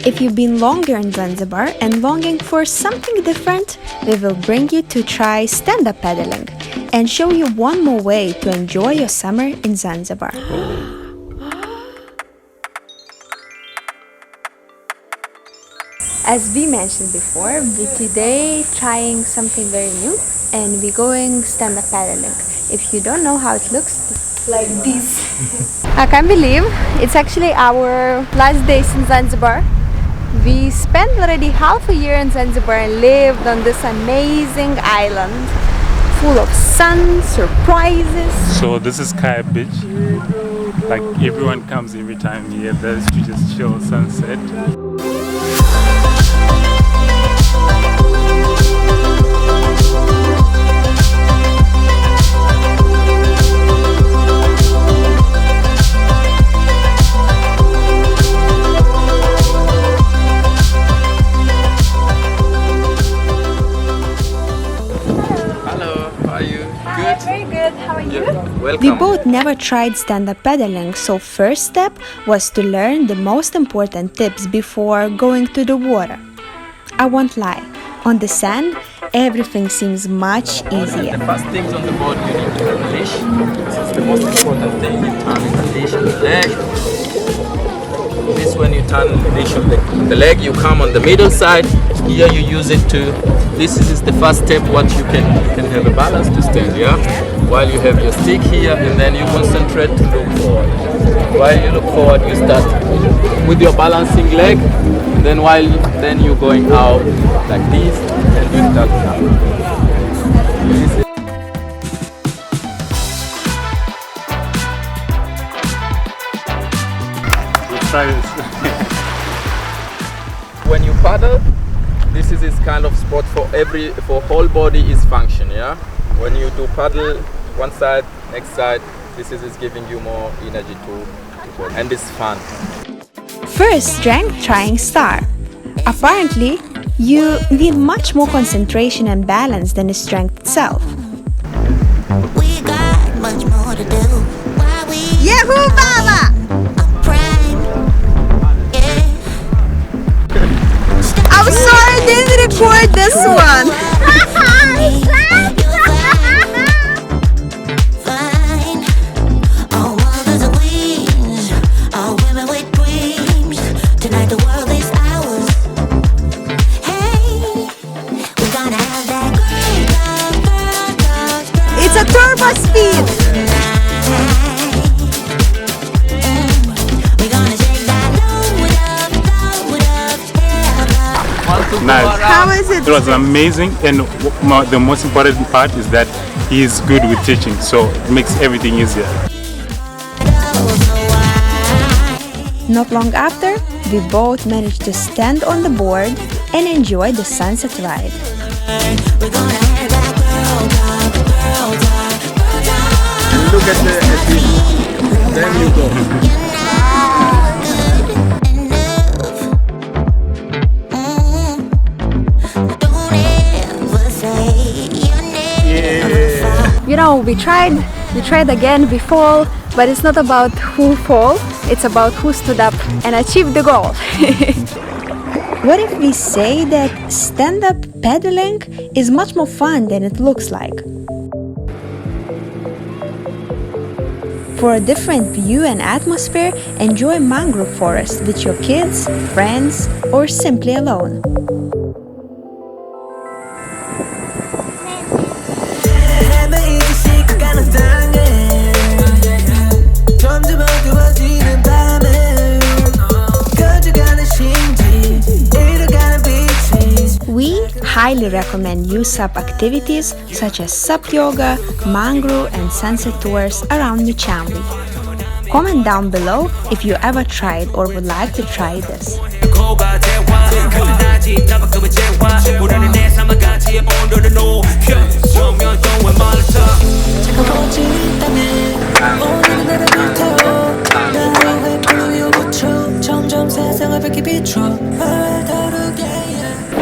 If you've been longer in Zanzibar and longing for something different, we will bring you to try stand-up paddling and show you one more way to enjoy your summer in Zanzibar. As we mentioned before, we today trying something very new and we're going stand-up paddling. If you don't know how it looks, like this. I can't believe it's actually our last days in Zanzibar. We spent already half a year in Zanzibar and lived on this amazing island full of sun, surprises. So this is Kae Beach. Like everyone comes every time here, there's to just chill sunset. We both never tried stand-up paddling, so first step was to learn the most important tips before going to the water. I won't lie, on the sand, everything seems much easier. The first things on the board, you need to have a leash. This is the most important thing. You turn the leash on the leg. This when you turn the leash on the leg, you come on the middle side. Here you use it to, this is the first step, what you can have a balance to stand, yeah? While you have your stick here, and then you concentrate to look forward. While you look forward, you start with your balancing leg, then you're going out like this, and you start now. Let's try this. When you paddle, this is kind of sport for whole body is function, yeah? When you do paddle, one side, next side, this is giving you more energy to go, and it's fun. First strength trying star. Apparently, you need much more concentration and balance than the strength itself. We got much more to do. Yahoo, Baba! I'm sorry I didn't record this one. It's a turbo speed. Nice. How is it? It was amazing, and the most important part is that he is good with teaching, so it makes everything easier. Not long after, we both managed to stand on the board and enjoy the sunset ride. And look at the then you go. You know, we tried again, we fall, but it's not about who fall, it's about who stood up and achieved the goal. What if we say that stand-up paddling is much more fun than it looks like? For a different view and atmosphere, enjoy mangrove forest with your kids, friends, or simply alone. We highly recommend YU-SUP activities such as SUP yoga, mangrove and sunset tours around Michamvi. Comment down below if you ever tried or would like to try this.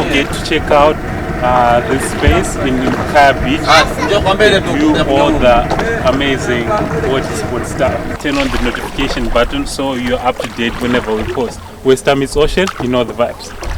Okay, to check out this space in Kae Beach. View all the amazing water sport stuff. Turn on the notification button so you're up to date whenever we post. West Ham is ocean, you know the vibes.